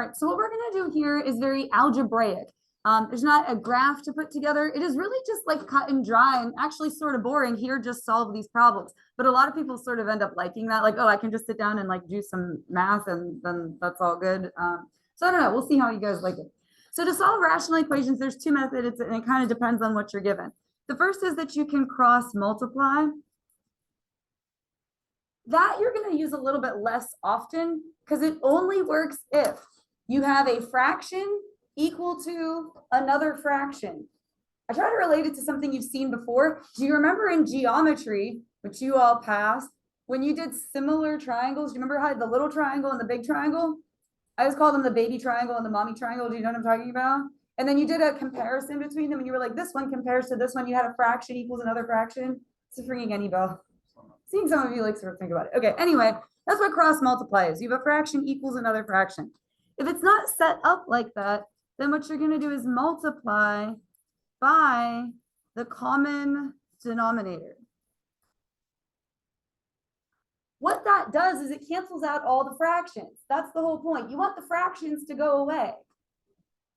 right, so what we're gonna do here is very algebraic. There's not a graph to put together. It is really just like cut and dry and actually sort of boring. Here, just solve these problems. But a lot of people sort of end up liking that, like, oh, I can just sit down and like do some math and then that's all good. So I don't know, we'll see how you guys like it. So to solve rational equations, there's two methods and it kind of depends on what you're given. The first is that you can cross multiply. That you're going to use a little bit less often because it only works if you have a fraction equal to another fraction. I try to relate it to something you've seen before. Do you remember in geometry, which you all passed, when you did similar triangles? Do you remember how the little triangle and the big triangle? I just call them the baby triangle and the mommy triangle. Do you know what I'm talking about? And then you did a comparison between them and you were like, this one compares to this one. You had a fraction equals another fraction. It's ringing any bell. Seeing some of you like sort of think about it. Okay, anyway, that's what cross multiply is. You have a fraction equals another fraction. If it's not set up like that, then what you're going to do is multiply by the common denominator. What that does is it cancels out all the fractions. That's the whole point. You want the fractions to go away.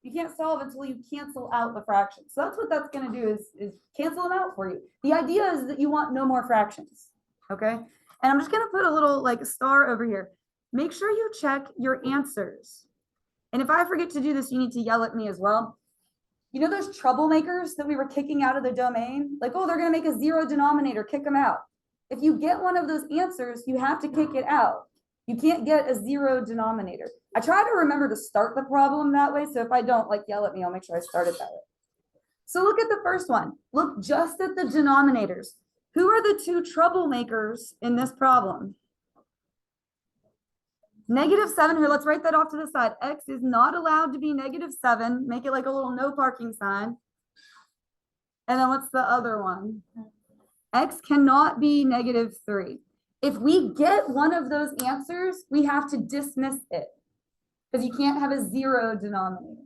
You can't solve until you cancel out the fractions. So that's what that's going to do is cancel them out for you. The idea is that you want no more fractions. Okay, and I'm just going to put a little like star over here. Make sure you check your answers. And if I forget to do this, you need to yell at me as well. You know those troublemakers that we were kicking out of the domain? Like, oh, they're going to make a zero denominator, kick them out. If you get one of those answers, you have to kick it out. You can't get a zero denominator. I try to remember to start the problem that way. So if I don't, like, yell at me, I'll make sure I start it that way. So look at the first one. Look just at the denominators. Who are the two troublemakers in this problem? -7 here. Let's write that off to the side. X is not allowed to be -7. Make it like a little no parking sign. And then what's the other one? X cannot be -3. If we get one of those answers, we have to dismiss it because you can't have a zero denominator.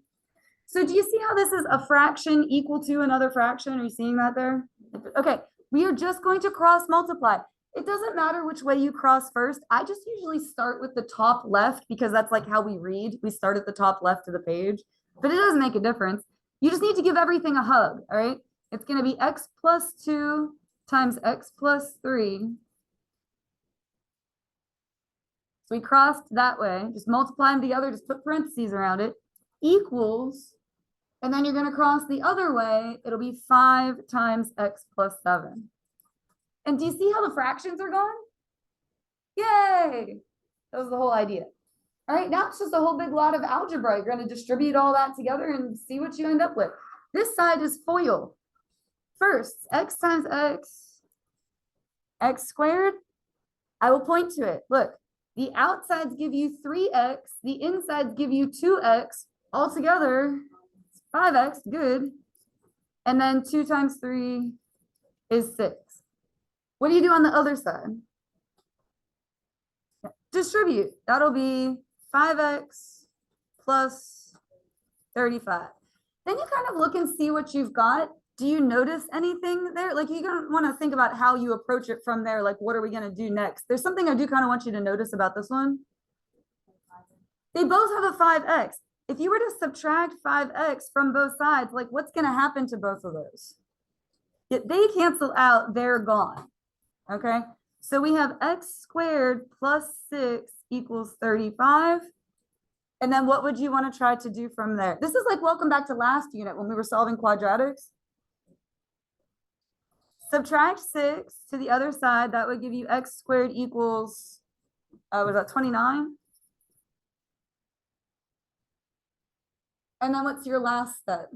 So do you see how this is a fraction equal to another fraction? Are you seeing that there? Okay. We are just going to cross multiply. It doesn't matter which way you cross first. I just usually start with the top left because that's like how we read. We start at the top left of the page, but it doesn't make a difference. You just need to give everything a hug, all right? It's going to be x plus 2 times x plus 3. So we crossed that way. Just multiply them together. Just put parentheses around it. Equals. And then you're going to cross the other way. It'll be 5 times x plus 7. And do you see how the fractions are gone? Yay! That was the whole idea. All right, now it's just a whole big lot of algebra. You're going to distribute all that together and see what you end up with. This side is FOIL. First, x times x squared. I will point to it. Look, the outsides give you 3x. The insides give you 2x. Altogether, 5x, good. And then 2 times 3 is 6. What do you do on the other side? Distribute. That'll be 5x plus 35. Then you kind of look and see what you've got. Do you notice anything there? Like you're going to want to think about how you approach it from there. Like, what are we going to do next? There's something I do kind of want you to notice about this one. They both have a 5x. If you were to subtract 5x from both sides, like what's going to happen to both of those? They cancel out, they're gone. Okay, so we have x squared plus 6 equals 35. And then what would you want to try to do from there? This is like welcome back to last unit when we were solving quadratics. Subtract 6 to the other side. That would give you x squared equals, was that 29? And then what's your last step?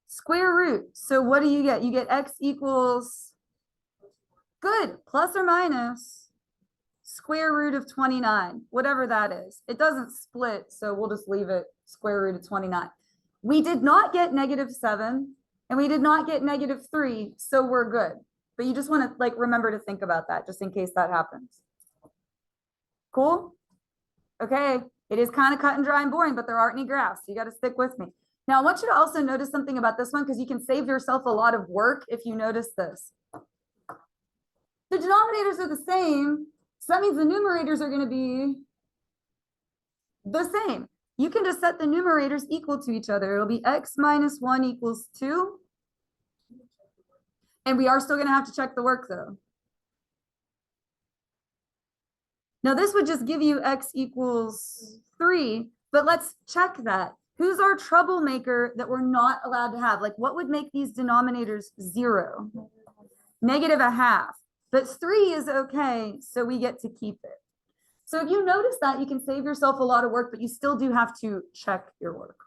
Square root. So what do you get? You get x equals, good, plus or minus square root of 29, whatever that is. It doesn't split, so we'll just leave it square root of 29. We did not get -7, and we did not get -3, so we're good. But you just want to like remember to think about that just in case that happens. Cool? Okay. It is kind of cut and dry and boring, but there aren't any graphs. So you got to stick with me. Now, I want you to also notice something about this one because you can save yourself a lot of work if you notice this. The denominators are the same. So that means the numerators are going to be the same. You can just set the numerators equal to each other. It'll be x minus 1 equals 2. And we are still going to have to check the work though. Now this would just give you x equals 3, but let's check that. Who's our troublemaker that we're not allowed to have? Like what would make these denominators 0? -1/2. But 3 is okay, so we get to keep it. So if you notice that, you can save yourself a lot of work, but you still do have to check your work.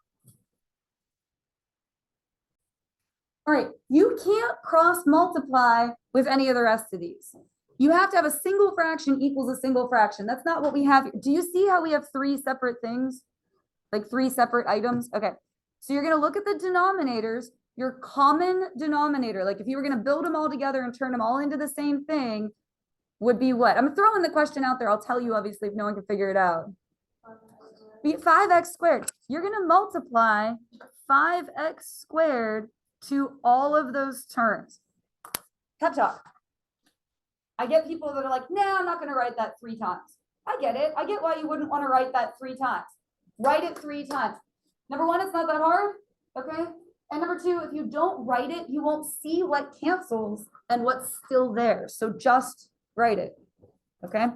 All right, you can't cross multiply with any of the rest of these. You have to have a single fraction equals a single fraction. That's not what we have. Do you see how we have 3 separate things? Like 3 separate items? Okay, so you're gonna look at the denominators, your common denominator, like if you were gonna build them all together and turn them all into the same thing, would be what? I'm throwing the question out there. I'll tell you, obviously, if no one can figure it out. Be 5x squared. You're gonna multiply 5x squared to all of those terms. Pep talk. I get people that are like, nah, I'm not going to write that 3 times. I get it. I get why you wouldn't want to write that 3 times. Write it 3 times. Number 1, it's not that hard. Okay. And number 2, if you don't write it, you won't see what cancels and what's still there. So just write it. Okay.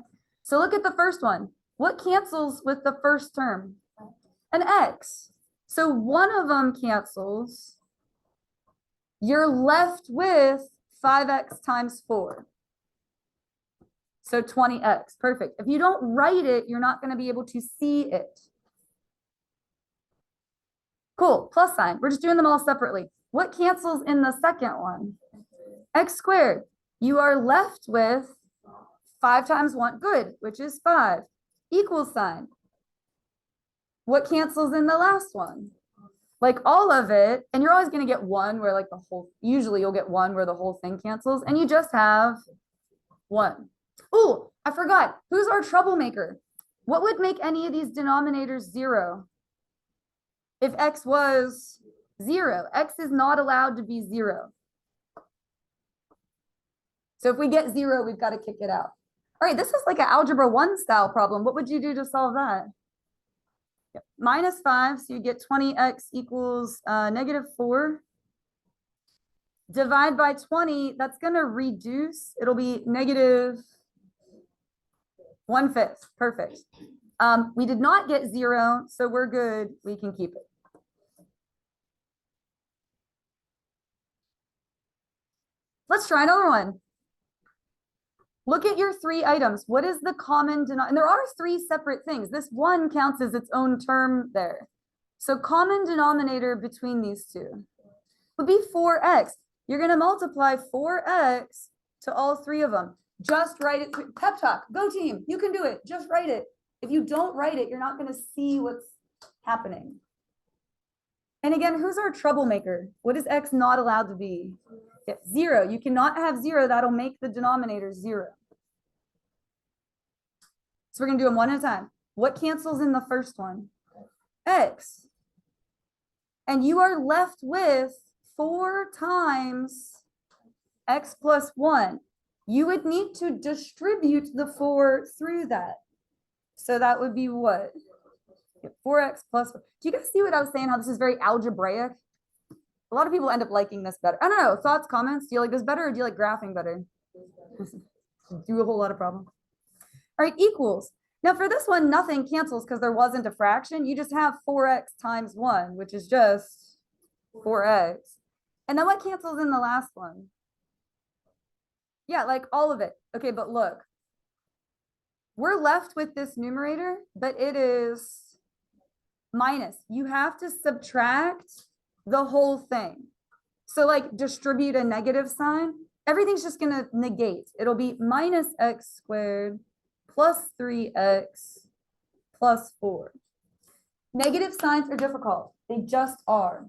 So look at the first one. What cancels with the first term? An x. So one of them cancels. You're left with 5x times 4. So 20x, perfect. If you don't write it, you're not going to be able to see it. Cool, plus sign. We're just doing them all separately. What cancels in the second one? X squared. You are left with 5 times 1, good, which is 5. Equal sign. What cancels in the last one? Like all of it, and you're always going to get one where like the whole, usually you'll get one where the whole thing cancels, and you just have 1. Oh, I forgot. Who's our troublemaker? What would make any of these denominators 0? If x was 0, x is not allowed to be 0. So if we get 0, we've got to kick it out. All right, this is like an algebra 1 style problem. What would you do to solve that? Yep. -5, so you get 20x equals -4. Divide by 20, that's going to reduce. It'll be -1/5. Perfect. We did not get 0, so we're good. We can keep it. Let's try another one. Look at your 3 items. What is the common denominator? And there are 3 separate things. This one counts as its own term there. So common denominator between these 2 would be 4x. You're going to multiply 4x to all 3 of them. Just write it. Pep talk. Go team. You can do it. Just write it. If you don't write it, you're not going to see what's happening. And again, who's our troublemaker? What is x not allowed to be? 0. You cannot have 0. That'll make the denominator 0. So we're going to do them one at a time. What cancels in the first one? X. And you are left with 4 times x plus 1. You would need to distribute the 4 through that. So that would be what? 4x plus 4. Do you guys see what I was saying? How this is very algebraic? A lot of people end up liking this better. I don't know. Thoughts, comments? Do you like this better or do you like graphing better? Do a whole lot of problems. All right, equals. Now for this one, nothing cancels because there wasn't a fraction. You just have 4x times 1, which is just 4x. And then what cancels in the last one? Yeah, like all of it. Okay, but look. We're left with this numerator, but it is minus. You have to subtract the whole thing. So like distribute a negative sign. Everything's just going to negate. It'll be minus x squared plus 3x plus 4. Negative signs are difficult. They just are.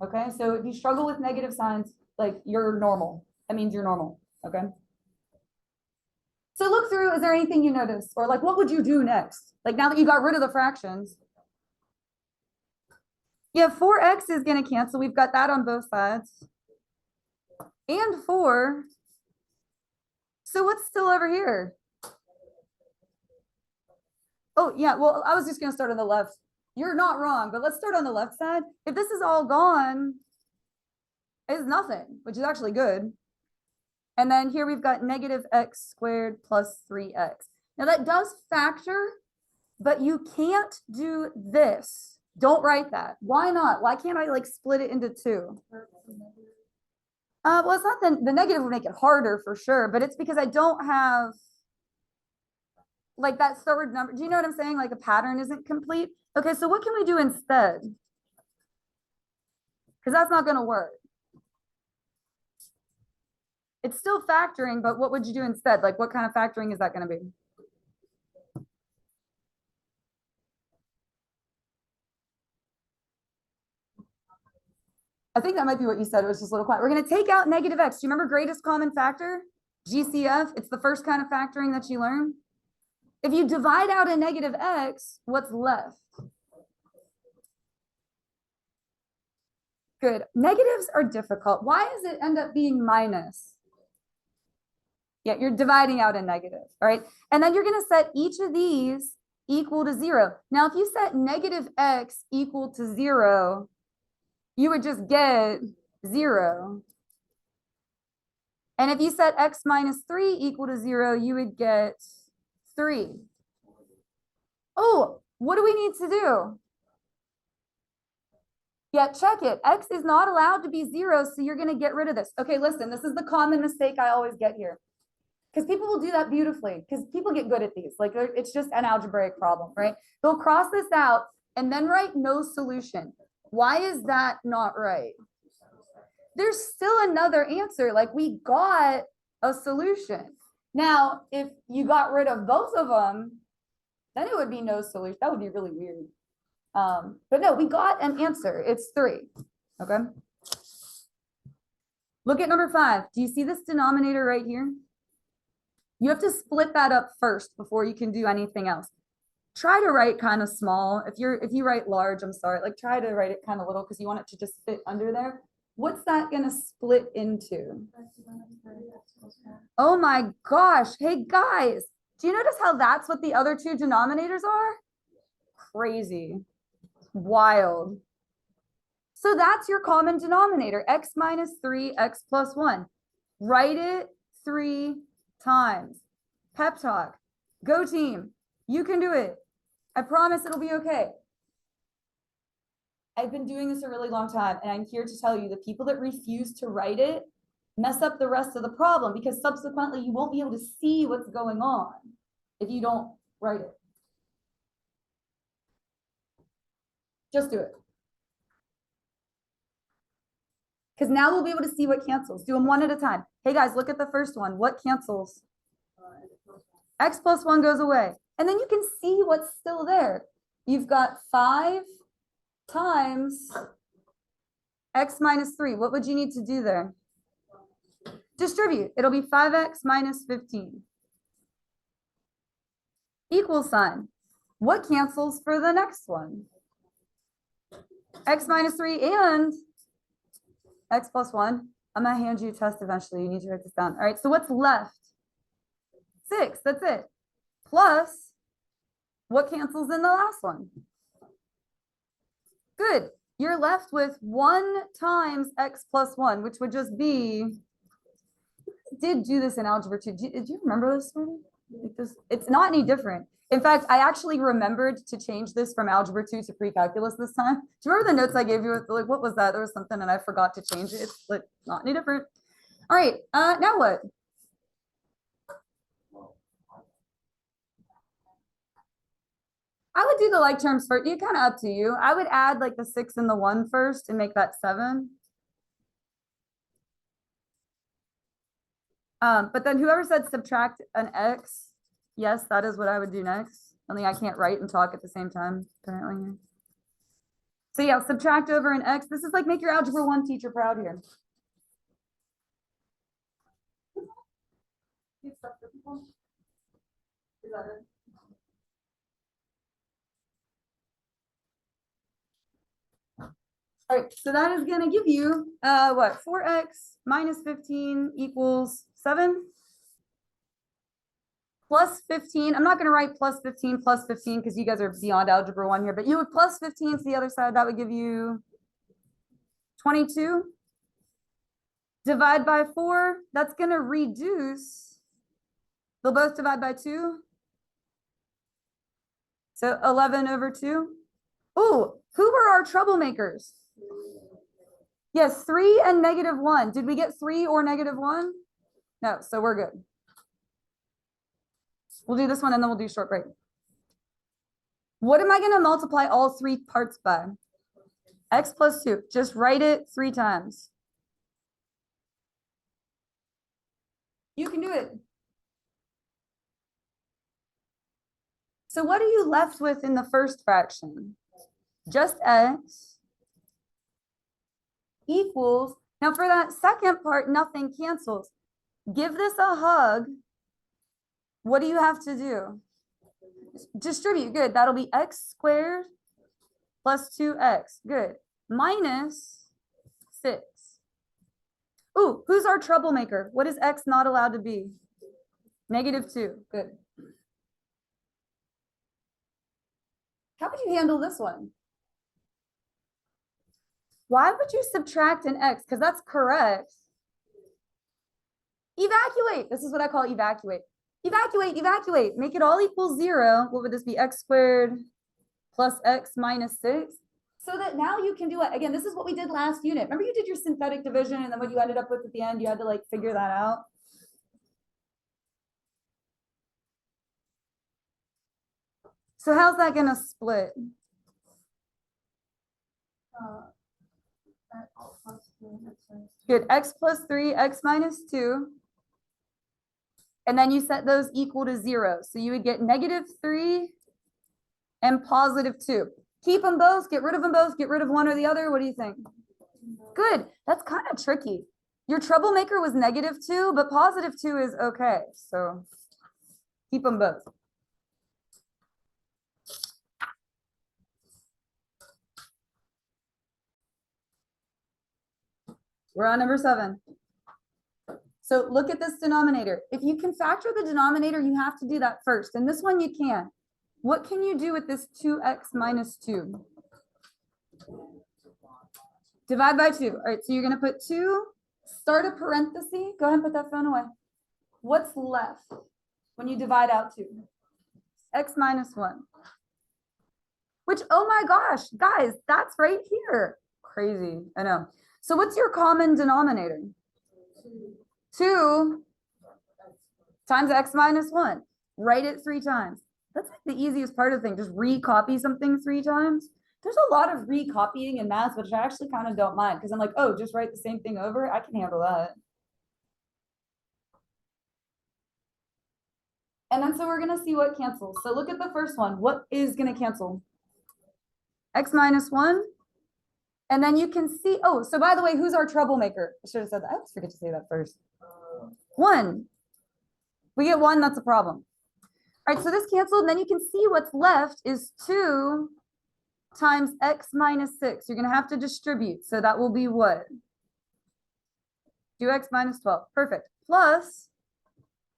Okay, so if you struggle with negative signs, like you're normal. That means you're normal. Okay. So look through, is there anything you notice? Or like, what would you do next? Like now that you got rid of the fractions. Yeah, 4x is going to cancel. We've got that on both sides. And 4. So what's still over here? Oh, yeah, well, I was just gonna start on the left. You're not wrong, but let's start on the left side. If this is all gone, it's nothing, which is actually good. And then here we've got negative x squared plus 3x. Now that does factor, but you can't do this. Don't write that. Why not? Why can't I like split it into two? Well, it's not the negative would make it harder for sure, but it's because I don't have like that third number. Do you know what I'm saying? Like a pattern isn't complete. Okay, so what can we do instead? Because that's not going to work. It's still factoring, but what would you do instead? Like what kind of factoring is that going to be? I think that might be what you said. It was just a little quiet. We're going to take out negative x. Do you remember greatest common factor? GCF. It's the first kind of factoring that you learn. If you divide out a negative x, what's left? Good. Negatives are difficult. Why does it end up being minus? Yeah, you're dividing out a negative, all right? And then you're going to set each of these equal to 0. Now, if you set negative x equal to 0, you would just get 0. And if you set x minus 3 equal to 0, you would get 3. Oh, what do we need to do? Yeah, check it. X is not allowed to be 0, so you're going to get rid of this. Okay, listen, this is the common mistake I always get here. Because people will do that beautifully, because people get good at these. Like, it's just an algebraic problem, right? They'll cross this out and then write no solution. Why is that not right? There's still another answer. Like, we got a solution. Now, if you got rid of both of them, then it would be no solution. That would be really weird. But no, we got an answer. It's 3. Okay. Look at number 5. Do you see this denominator right here? You have to split that up first before you can do anything else. Try to write kind of small. If you write large, I'm sorry, like try to write it kind of little because you want it to just fit under there. What's that going to split into? Oh my gosh. Hey guys, do you notice how that's what the other two denominators are? Crazy. Wild. So that's your common denominator, x minus 3, x plus 1. Write it 3 times. Pep talk. Go team. You can do it. I promise it'll be okay. I've been doing this a really long time, and I'm here to tell you the people that refuse to write it mess up the rest of the problem because subsequently you won't be able to see what's going on if you don't write it. Just do it. Because now we'll be able to see what cancels. Do them one at a time. Hey guys, look at the first one. What cancels? X plus 1 goes away. And then you can see what's still there. You've got 5 times x minus 3. What would you need to do there? Distribute. It'll be 5x minus 15. Equal sign. What cancels for the next one? X minus 3 and x plus 1. I'm going to hand you a test eventually. You need to write this down. All right, so what's left? 6. That's it. Plus, what cancels in the last one? Good. You're left with 1 times x plus 1, which would just be, did do this in algebra 2. Did you remember this one? It's not any different. In fact, I actually remembered to change this from algebra 2 to pre-calculus this time. Do you remember the notes I gave you? Like, what was that? There was something and I forgot to change it. It's like not any different. All right, now what? I would do the like terms first. You kind of up to you. I would add like the 6 and the 1 first and make that 7. But then whoever said subtract an x, yes, that is what I would do next. Only I can't write and talk at the same time, apparently. So yeah, subtract over an x. This is like make your algebra 1 teacher proud here. Is that it? All right, so that is going to give you what? 4x minus 15 equals 7. plus 15. I'm not going to write plus 15 because you guys are beyond algebra 1 here, but you would plus 15 to the other side. That would give you 22. Divide by 4. That's going to reduce. They'll both divide by 2. So 11 over 2. Oh, who were our troublemakers? Yes, 3 and -1. Did we get 3 or -1? No, so we're good. We'll do this one and then we'll do short break. What am I going to multiply all 3 parts by? X plus 2. Just write it 3 times. You can do it. So what are you left with in the first fraction? Just X equals, now for that second part, nothing cancels. Give this a hug. What do you have to do? Distribute, good. That'll be X squared plus 2X, good. Minus 6. Ooh, who's our troublemaker? What is X not allowed to be? -2, good. How would you handle this one? Why would you subtract an X? Because that's correct. Evacuate. This is what I call evacuate. Evacuate, evacuate. Make it all equal 0. What would this be? X squared plus X minus 6. So that now you can do it. Again, this is what we did last unit. Remember you did your synthetic division and then what you ended up with at the end, you had to like figure that out. So how's that going to split? Good. X plus 3, X minus 2. And then you set those equal to 0. So you would get -3 and +2. Keep them both, get rid of them both, get rid of one or the other. What do you think? Good. That's kind of tricky. Your troublemaker was -2, but +2 is okay. So keep them both. We're on number 7. So look at this denominator. If you can factor the denominator, you have to do that first. And this one you can. What can you do with this 2x minus 2? Divide by 2. All right, so you're going to put 2, start a parenthesis. Go ahead and put that phone away. What's left when you divide out 2? X minus 1. Which, oh my gosh, guys, that's right here. Crazy, I know. So what's your common denominator? 2 times X minus 1. Write it 3 times. That's like the easiest part of the thing. Just recopy something 3 times. There's a lot of recopying in math, which I actually kind of don't mind because I'm like, oh, just write the same thing over. I can handle that. And then so we're going to see what cancels. So look at the first one. What is going to cancel? X minus 1. And then you can see, oh, so by the way, who's our troublemaker? I should have said that. I always forget to say that first. 1. We get 1, that's a problem. All right, so this canceled, and then you can see what's left is 2 times X minus 6. You're going to have to distribute. So that will be what? 2x minus 12. Perfect. Plus,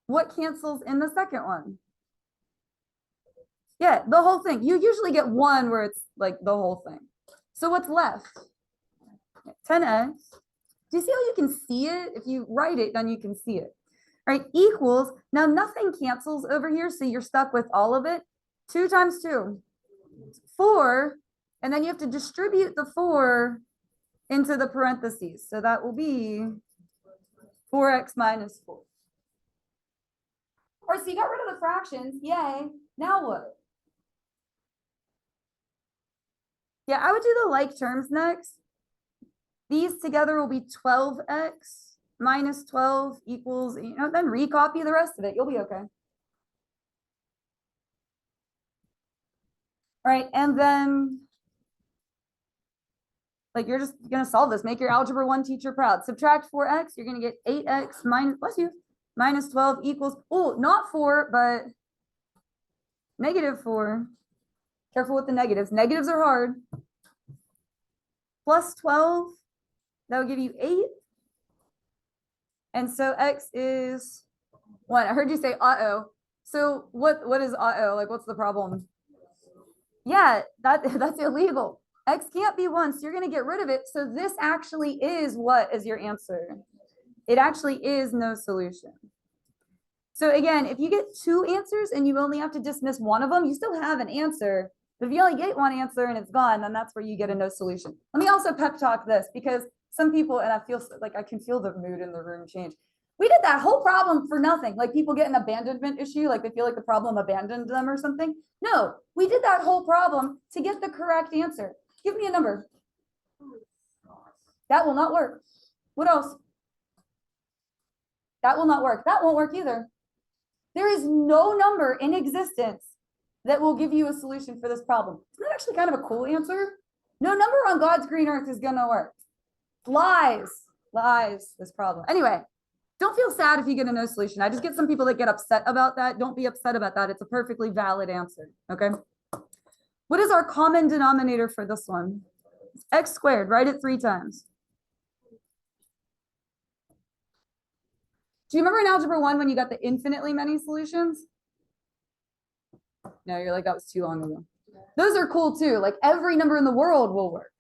what cancels in the second one? Yeah, the whole thing. You usually get 1 where it's like the whole thing. So what's left? 10x. Do you see how you can see it? If you write it, then you can see it. All right, equals. Now nothing cancels over here, so you're stuck with all of it. 2 times 2. 4. And then you have to distribute the 4 into the parentheses. So that will be 4x minus 4. All right, so you got rid of the fractions. Yay. Now what? Yeah, I would do the like terms next. These together will be 12x minus 12 equals, then recopy the rest of it. You'll be okay. All right, and then like you're just going to solve this. Make your algebra 1 teacher proud. Subtract 4x, you're going to get 8x minus, bless you, minus 12 equals, oh, not 4, but -4. Careful with the negatives. Negatives are hard. Plus 12, that will give you 8. And so x is 1. I heard you say, uh-oh. So what is like, what's the problem? Yeah, that's illegal. X can't be 1, so you're going to get rid of it. So this actually is what is your answer? It actually is no solution. So again, if you get 2 answers and you only have to dismiss one of them, you still have an answer. But if you only get 1 answer and it's gone, then that's where you get a no solution. Let me also pep talk this, because some people, and I feel like I can feel the mood in the room change. We did that whole problem for nothing. Like people get an abandonment issue, like they feel like the problem abandoned them or something. No, we did that whole problem to get the correct answer. Give me a number. That will not work. What else? That will not work. That won't work either. There is no number in existence that will give you a solution for this problem. Isn't that actually kind of a cool answer? No number on God's green earth is going to work. Lies, this problem. Anyway, don't feel sad if you get a no solution. I just get some people that get upset about that. Don't be upset about that. It's a perfectly valid answer, okay? What is our common denominator for this one? X squared, write it 3 times. Do you remember in algebra 1 when you got the infinitely many solutions? No, you're like, that was too long ago. Those are cool too. Like every number in the world will work.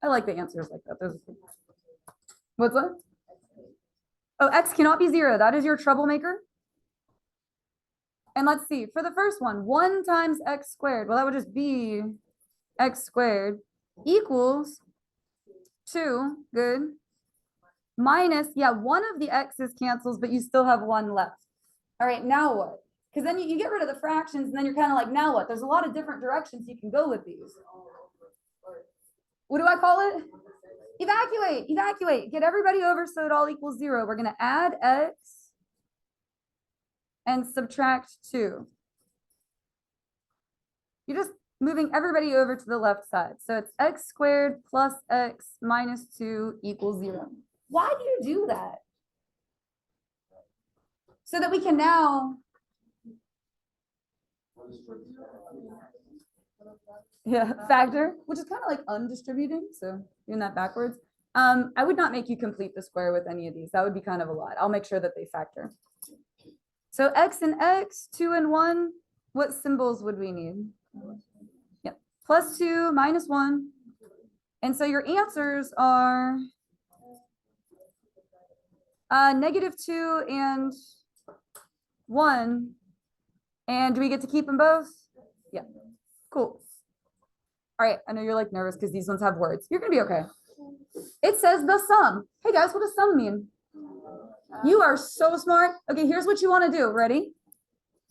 I like the answers like that. Those are cool. What's that? Oh, X cannot be 0. That is your troublemaker. And let's see, for the first one, 1 times X squared. Well, that would just be X squared equals 2. Good. Minus, yeah, 1 of the X's cancels, but you still have 1 left. All right, now what? Because then you get rid of the fractions, and then you're kind of like, now what? There's a lot of different directions you can go with these. What do I call it? Evacuate. Get everybody over so it all equals 0. We're going to add X and subtract 2. You're just moving everybody over to the left side. So it's X squared plus X minus 2 equals 0. Why do you do that? So that we can now factor, which is kind of like undistributing. So doing that backwards. I would not make you complete the square with any of these. That would be kind of a lot. I'll make sure that they factor. So X and X, 2 and 1, what symbols would we need? Yep. Plus 2, minus 1. And so your answers are -2 and 1. And do we get to keep them both? Yeah. Cool. All right. I know you're like nervous because these ones have words. You're going to be okay. It says the sum. Hey guys, what does sum mean? You are so smart. Okay, here's what you want to do. Ready?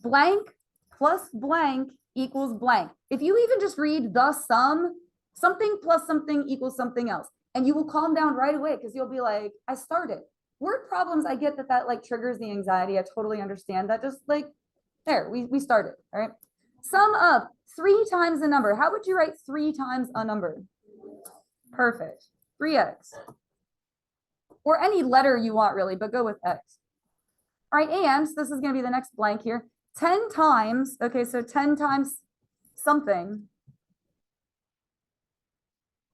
Blank plus blank equals blank. If you even just read the sum, something plus something equals something else. And you will calm down right away because you'll be like, I started. Word problems, I get that like triggers the anxiety. I totally understand that. Just like, there, we started, all right? Sum of 3 times a number. How would you write 3 times a number? Perfect. 3x. Or any letter you want really, but go with x. All right, and so this is going to be the next blank here. 10 times, okay, so 10 times something.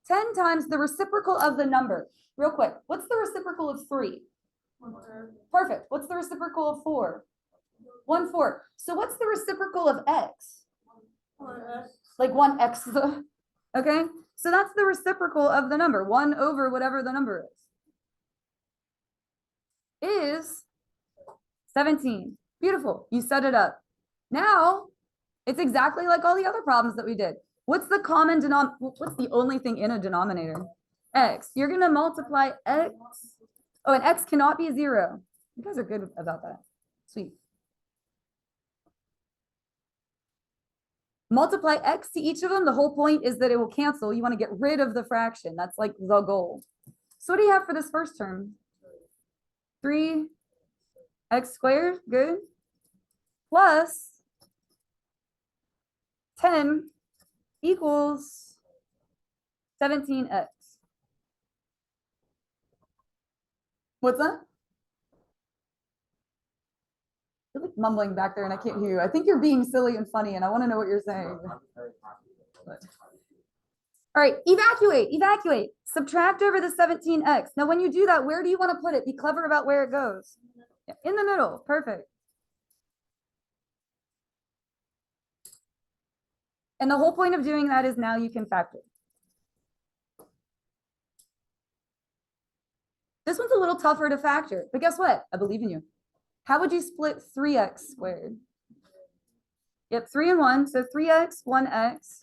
10 times the reciprocal of the number. Real quick, what's the reciprocal of 3? 1/3. Perfect. What's the reciprocal of 4? 1/4. So what's the reciprocal of x? 1x. Like 1x. Okay, so that's the reciprocal of the number. 1 over whatever the number is 17. Beautiful. You set it up. Now it's exactly like all the other problems that we did. What's the common denominator? What's the only thing in a denominator? X. You're going to multiply x. Oh, and x cannot be 0. You guys are good about that. Sweet. Multiply x to each of them. The whole point is that it will cancel. You want to get rid of the fraction. That's like the goal. So what do you have for this first term? 3x squared. Good. Plus 10 equals 17x. What's that? You're like mumbling back there and I can't hear you. I think you're being silly and funny and I want to know what you're saying. All right, evacuate. Subtract over the 17x. Now, when you do that, where do you want to put it? Be clever about where it goes. In the middle. Perfect. And the whole point of doing that is now you can factor. This one's a little tougher to factor, but guess what? I believe in you. How would you split 3x squared? Yep, 3 and 1, so 3x, 1x.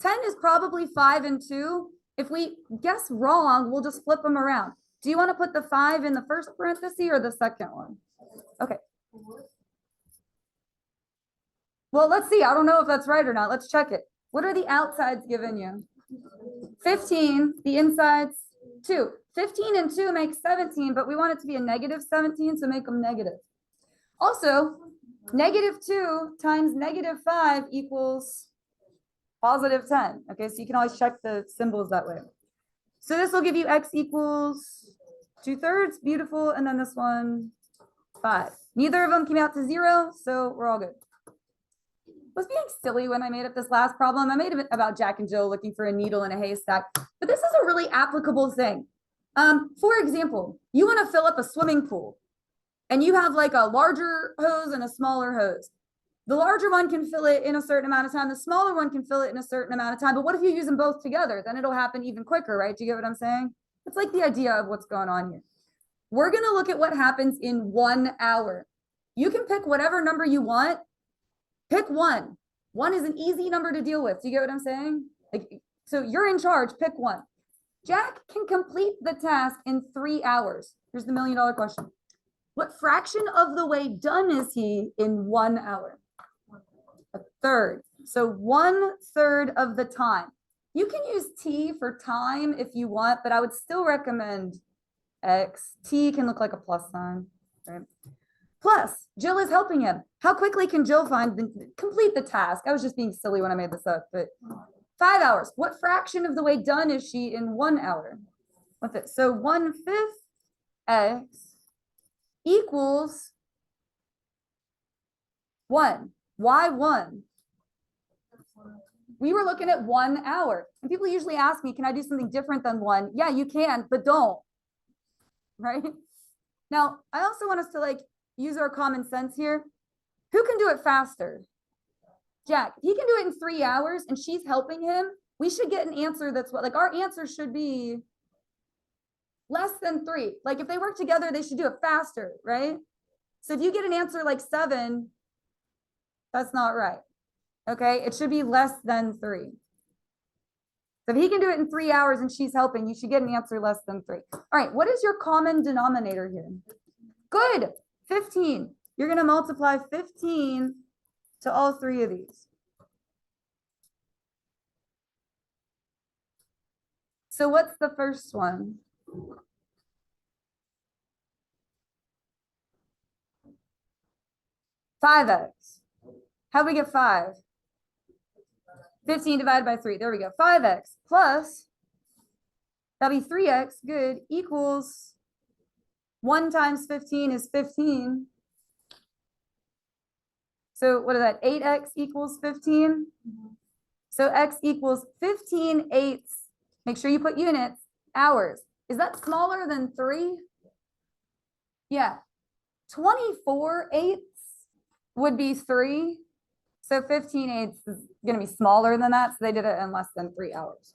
10 is probably 5 and 2. If we guess wrong, we'll just flip them around. Do you want to put the 5 in the first parenthesis or the second one? Okay. Well, let's see. I don't know if that's right or not. Let's check it. What are the outsides given you? 15, the insides 2. 15 and 2 make 17, but we want it to be a negative 17, so make them negative. Also, negative 2 times negative 5 equals positive 10. Okay, so you can always check the symbols that way. So this will give you x equals 2/3, beautiful, and then this one, 5. Neither of them came out to 0, so we're all good. I was being silly when I made up this last problem. I made it about Jack and Jill looking for a needle in a haystack, but this is a really applicable thing. For example, you want to fill up a swimming pool and you have like a larger hose and a smaller hose. The larger one can fill it in a certain amount of time. The smaller one can fill it in a certain amount of time. But what if you use them both together? Then it'll happen even quicker, right? Do you get what I'm saying? It's like the idea of what's going on here. We're going to look at what happens in 1 hour. You can pick whatever number you want. Pick 1. 1 is an easy number to deal with. Do you get what I'm saying? Like, so you're in charge. Pick 1. Jack can complete the task in 3 hours. Here's the $1 million question. What fraction of the way done is he in 1 hour? A third. So 1/3 of the time. You can use T for time if you want, but I would still recommend X. T can look like a plus sign, right? Plus, Jill is helping him. How quickly can Jill complete the task? I was just being silly when I made this up, but 5 hours. What fraction of the way done is she in 1 hour? What's it? So 1/5 X equals 1. Why 1? We were looking at 1 hour. And people usually ask me, can I do something different than 1? Yeah, you can, but don't. Right? Now, I also want us to like use our common sense here. Who can do it faster? Jack. If he can do it in 3 hours and she's helping him, we should get an answer that's what, like our answer should be less than 3. Like if they work together, they should do it faster, right? So if you get an answer like 7, that's not right. Okay, it should be less than 3. So if he can do it in 3 hours and she's helping, you should get an answer less than 3. All right, what is your common denominator here? Good, 15. You're going to multiply 15 to all 3 of these. So what's the first one? $5x. How'd we get 5? 15 divided by 3. There we go. 5x plus, that'll be 3x, good, equals 1 times 15 is 15. So what is that? 8x equals 15. So x equals 15/8. Make sure you put units, hours. Is that smaller than 3? Yeah. 24/8 would be 3. So 15/8 is going to be smaller than that. So they did it in less than 3 hours.